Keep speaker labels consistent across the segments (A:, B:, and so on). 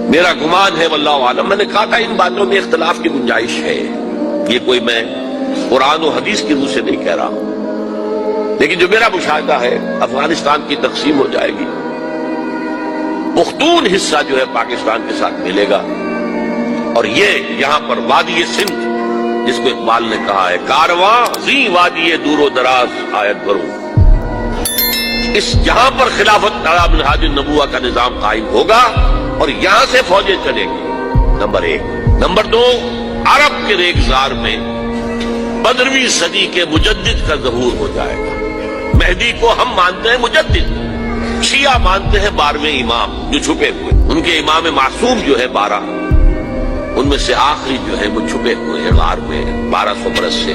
A: میرا گمان ہے واللہ عالم، میں نے کہا تھا ان باتوں میں اختلاف کی گنجائش ہے، یہ کوئی میں قرآن و حدیث کی روح سے نہیں کہہ رہا ہوں، لیکن جو میرا مشاہدہ ہے افغانستان کی تقسیم ہو جائے گی، پختون حصہ جو ہے پاکستان کے ساتھ ملے گا، اور یہ یہاں پر وادی سندھ جس کو اقبال نے کہا ہے کارواں زی وادی دور و دراز آیت برو، اس جہاں پر خلافت علی منہاج النبوہ کا نظام قائم ہوگا اور یہاں سے فوجیں چلیں گی، نمبر ایک۔ نمبر دو، عرب کے ریگزار میں 15ویں صدی کے مجدد کا ظہور ہو جائے گا۔ مہدی کو ہم مانتے ہیں مجدد، شیعہ مانتے ہیں 12ویں امام جو چھپے ہوئے، ان کے امام معصوم جو ہے 12، ان میں سے آخری جو ہے وہ چھپے ہوئے ہیں غار میں 1200 برس سے،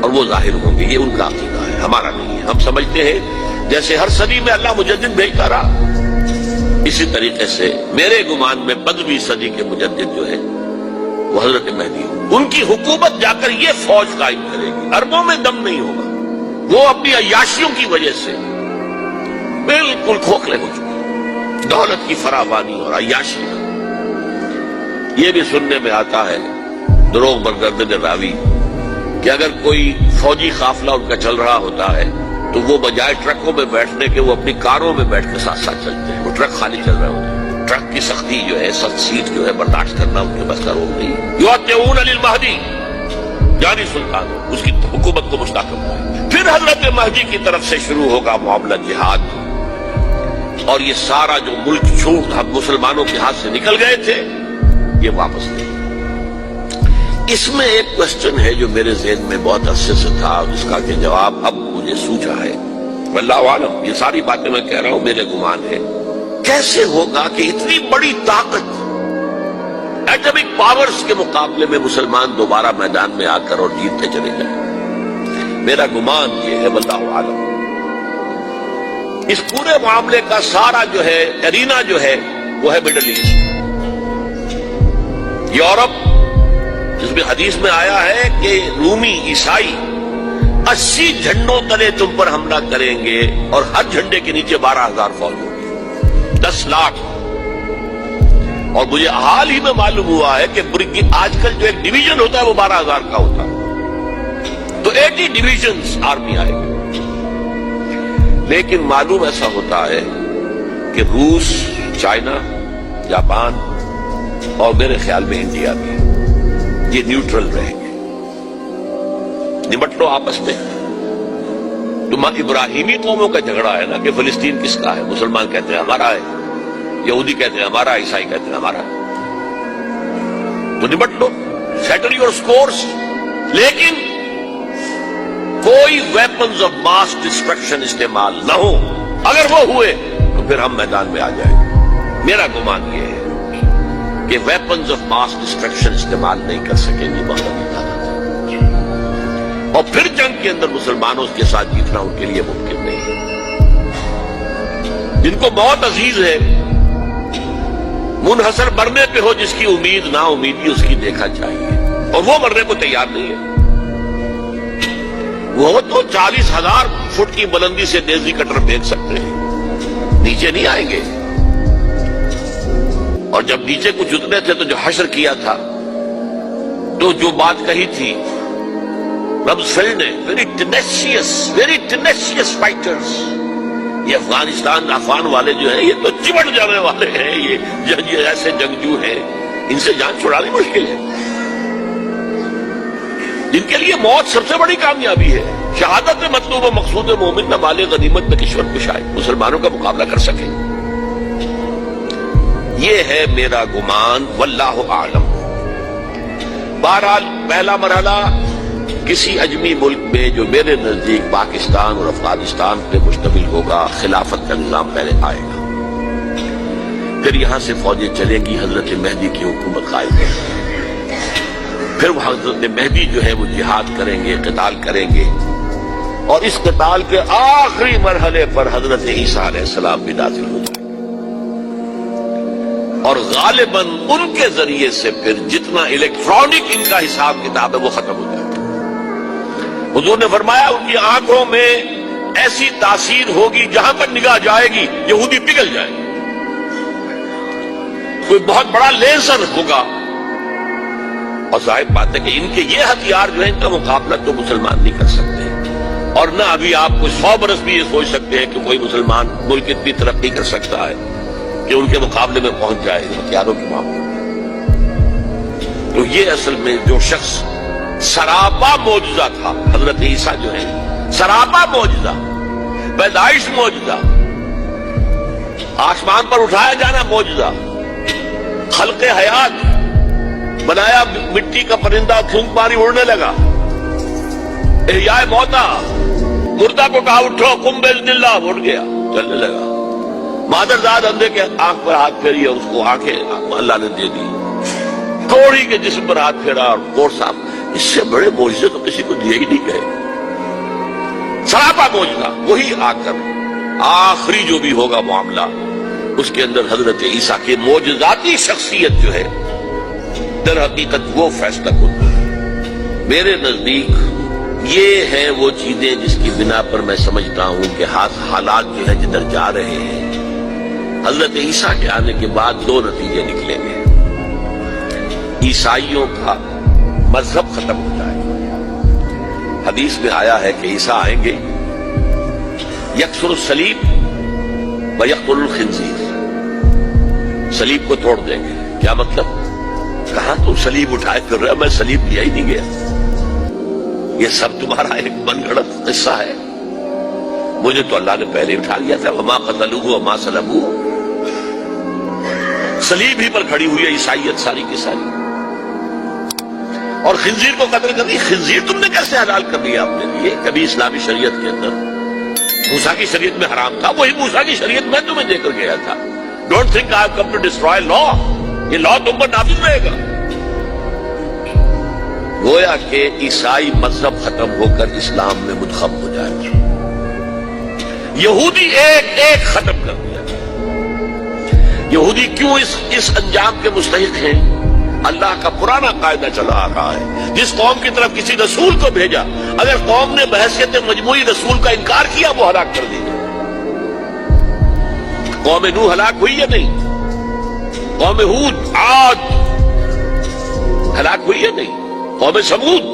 A: اور وہ ظاہر ہوں گے، یہ ان کا عقیدہ ہے، ہمارا نہیں ہے۔ ہم سمجھتے ہیں جیسے ہر صدی میں اللہ مجدد بھیجتا رہا، اسی طریقے سے میرے گمان میں 15ویں صدی کے مجدد جو ہے وہ حضرت مہدی ہوں، ان کی حکومت جا کر یہ فوج قائم کرے گی، عربوں میں دم نہیں ہوگا، وہ اپنی عیاشیوں کی وجہ سے بالکل کھوکھلے ہو چکے، دولت کی فراوانی اور عیاشی کا۔ یہ بھی سننے میں آتا ہے دروغ برگردن راوی کہ اگر کوئی فوجی قافلہ ان کا چل رہا ہوتا ہے تو وہ بجائے ٹرکوں میں بیٹھنے کے وہ اپنی کاروں میں بیٹھ کے ساتھ ساتھ چلتے ہیں، وہ ٹرک خالی چل رہے ہوتے ہیں، ٹرک کی سختی جو ہے، سخت سیٹ جو ہے برداشت کرنا ان کے بس کا روگ نہیں۔ یوتعون للمہدی، جانی سلطان اس کی حکومت کو مستحکم ہے۔ پھر حضرت مہدی کی طرف سے شروع ہوگا معاملہ جہاد، اور یہ سارا جو ملک چھوٹ ہم مسلمانوں کے ہاتھ سے نکل گئے تھے یہ واپس نہیں۔ اس میں ایک کوشچن ہے جو میرے ذہن میں بہت عرصے سے تھا، جس کا کہ جواب اب مجھے سوچا ہے، واللہ عالم، یہ ساری باتیں میں کہہ رہا ہوں میرے گمان ہے، کیسے ہوگا کہ اتنی بڑی طاقت ایٹمک پاورز کے مقابلے میں مسلمان دوبارہ میدان میں آ کر اور جیتتے چلے جائیں؟ میرا گمان یہ ہے واللہ عالم، اس پورے معاملے کا سارا جو ہے ارینا جو ہے وہ ہے مڈل ایسٹ، یورپ، جس میں حدیث میں آیا ہے کہ رومی عیسائی 80 جھنڈوں تلے تم پر حملہ کریں گے اور ہر جھنڈے کے نیچے 12,000 فوج ہوگی، 10 لاکھ۔ اور مجھے حال ہی میں معلوم ہوا ہے کہ آج کل جو ایک ڈویژن ہوتا ہے وہ 12,000 کا ہوتا ہے، تو 80 ڈویژنز آرمی آئے گی۔ لیکن معلوم ایسا ہوتا ہے کہ روس، چائنا، جاپان اور میرے خیال میں انڈیا بھی یہ نیوٹرل رہیں گے، نمٹ لو آپس میں۔ تو ابراہیمی قوموں کا جھگڑا ہے نا کہ فلسطین کس کا ہے، مسلمان کہتے ہیں ہمارا ہے، یہودی کہتے ہیں ہمارا، عیسائی کہتے ہیں ہمارا، تو نمٹ لو، سیٹل یور سکورز۔ لیکن کوئی ویپنز آف ماس ڈسٹرکشن استعمال نہ ہو، اگر وہ ہوئے تو پھر ہم میدان میں آ جائیں گے۔ میرا گمان یہ ہے کہ ویپنز آف ماس ڈسٹرکشن استعمال نہیں کر سکیں گے بہت بڑی طاقت، اور پھر جنگ کے اندر مسلمانوں کے ساتھ جیتنا ان کے لیے ممکن نہیں ہے۔ جن کو موت عزیز ہے، منحصر مرنے پہ ہو جس کی امید نا امیدی اس کی دیکھا چاہیے، اور وہ مرنے کو تیار نہیں ہے۔ وہ تو 40,000 فٹ کی بلندی سے دیزی کٹر پھینک سکتے ہیں، نیچے نہیں آئیں گے۔ اور جب نیچے کچھ اتنے تھے تو جو حشر کیا تھا، تو جو بات کہی تھی رمزفیلڈ نے، ویری ٹینیشیس فائٹرز، یہ افغان والے جو ہیں یہ تو چمٹ جانے والے ہیں، یہ ایسے جنگجو ہیں، ان سے جان چھڑانی مشکل ہے، جن کے لیے موت سب سے بڑی کامیابی ہے۔ شہادت مطلوب و مقصود مومن نہ مال غنیمت میں کشور کشائے، مسلمانوں کا مقابلہ کر سکے، یہ ہے میرا گمان، واللہ اعلم۔ بہرحال پہلا مرحلہ کسی اجمی ملک میں جو میرے نزدیک پاکستان اور افغانستان پہ مشتمل ہوگا، خلافت کا نظام پہلے آئے گا، پھر یہاں سے فوجیں چلیں گی، حضرت مہدی کی حکومت قائم ہوگی، پھر وہ حضرت مہدی جو ہے وہ جہاد کریں گے، قتال کریں گے، اور اس قتال کے آخری مرحلے پر حضرت عیسیٰ علیہ السلام بھی نازل ہو جائیں، اور غالباً ان کے ذریعے سے پھر جتنا الیکٹرانک ان کا حساب کتاب ہے وہ ختم ہو جائے گا۔ حضور نے فرمایا ان کی آنکھوں میں ایسی تاثیر ہوگی جہاں پر نگاہ جائے گی یہودی پگھل جائے گی، کوئی بہت بڑا لیزر ہوگا، اور ظاہر بات ہے کہ ان کے یہ ہتھیار جو ہے ان کا مقابلہ تو مسلمان نہیں کر سکتے، اور نہ ابھی آپ کو 100 برس بھی یہ سوچ سکتے ہیں کہ کوئی مسلمان ملک اتنی ترقی کر سکتا ہے کہ ان کے مقابلے میں پہنچ جائے ہتھیاروں کے معاملے میں۔ تو یہ اصل میں جو شخص سراپا معجزہ تھا، حضرت عیسیٰ جو ہے سراپا معجزہ، پیدائش معجزہ، آسمان پر اٹھایا جانا معجزہ، خلق حیات، بنایا مٹی کا پرندہ، پھونک ماری اڑنے لگا، احیاء موتا، مردہ کو کہا اٹھو قم باذن اللہ، اٹھ گیا چلنے لگا، مادرزاد اندھے کے آنکھ پر ہاتھ پھیری اور اس کو آنکھیں اللہ نے دے دی، کوڑی کے جسم پر ہاتھ پھیرا اور کوڑ صاحب، اس سے بڑے معجزے تو کسی کو دیے ہی نہیں گئے، سراپا معجزہ۔ وہی آ کر آخری جو بھی ہوگا معاملہ، اس کے اندر حضرت عیسیٰ کی معجزاتی شخصیت جو ہے در حقیقت وہ فیصلہ کن۔ میرے نزدیک یہ ہیں وہ چیزیں جس کی بنا پر میں سمجھتا ہوں کہ حالات جو ہے جدھر جا رہے ہیں، حضرت عیسیٰ کے آنے کے بعد 2 نتیجے نکلیں گے۔ عیسائیوں کا مذہب ختم ہو جائے گا، حدیث میں آیا ہے کہ عیسیٰ آئیں گے، یکسر الصلیب و یقتل الخنزیر، صلیب کو توڑ دیں گے۔ کیا مطلب؟ کہاں تم صلیب اٹھائے پھر رہے، میں صلیب لیا ہی نہیں گیا، یہ سب تمہارا ایک من گھڑت قصہ ہے، مجھے تو اللہ نے پہلے اٹھا لیا تھا، وما قتلوہ وما صلبوہ، صلیب ہی پر کھڑی ہوئی ہے عیسائیت ساری کی ساری، اور خنزیر کو قتل کر دی۔ خنزیر تم نے کیسے حلال کر دیا اپنے لیے؟ کبھی اسلامی شریعت کے اندر موسیٰ کی شریعت میں حرام تھا، وہی موسیٰ کی شریعت میں تمہیں دے کر گیا تھا۔ Don't think I have come to destroy law, یہ لا تم پر نافذ رہے گا۔ گویا کہ عیسائی مذہب ختم ہو کر اسلام میں منتخب ہو جائے گا، یہودی ایک ایک ختم کر دیا گیا۔ یہودی کیوں اس انجام کے مستحق ہیں؟ اللہ کا پرانا قاعدہ چلا آ رہا ہے، جس قوم کی طرف کسی رسول کو بھیجا، اگر قوم نے بحیثیت مجموعی رسول کا انکار کیا وہ ہلاک کر دی گئی۔ قوم نوح ہلاک ہوئی یا نہیں؟ قوم ہود، عاد ہلاک ہوئی یا نہیں؟ قوم سمود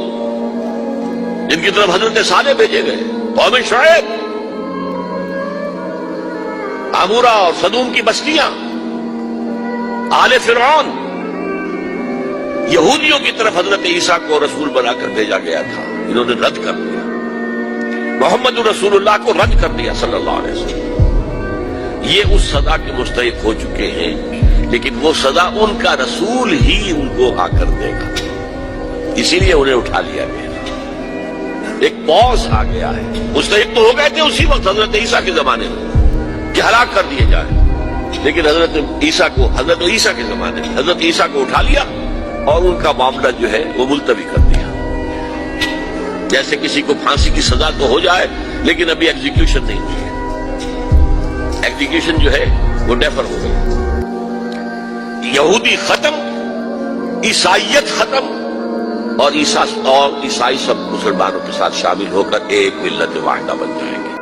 A: جن کی طرف حضرت صالح بھیجے گئے، قوم شعیب، عمورہ اور صدوم کی بستیاں، آل فرعون، یہودیوں کی طرف حضرت عیسیٰ کو رسول بنا کر بھیجا گیا تھا، انہوں نے رد کر دیا، محمد رسول اللہ کو رد کر دیا صلی اللہ علیہ وسلم۔ یہ اس سزا کے مستحق ہو چکے ہیں، لیکن وہ سزا ان کا رسول ہی ان کو آ کر دے گا، اسی لیے انہیں اٹھا لیا گیا، ایک پوز آ گیا ہے۔ مستحق تو ہو گئے تھے اسی وقت حضرت عیسیٰ کے زمانے میں کہ ہلاک کر دیے جائیں، لیکن حضرت عیسیٰ کے زمانے میں حضرت عیسیٰ کو اٹھا لیا اور ان کا معاملہ جو ہے وہ ملتوی کر دیا۔ جیسے کسی کو پھانسی کی سزا تو ہو جائے لیکن ابھی ایگزیکیوشن نہیں ہوئی ہے، ایگزیکیوشن جو ہے وہ ڈیفر ہو گئی۔ یہودی ختم، عیسائیت ختم، اور عیسائی سب مسلمانوں کے ساتھ شامل ہو کر ایک ملت واحدہ بن جائیں گے۔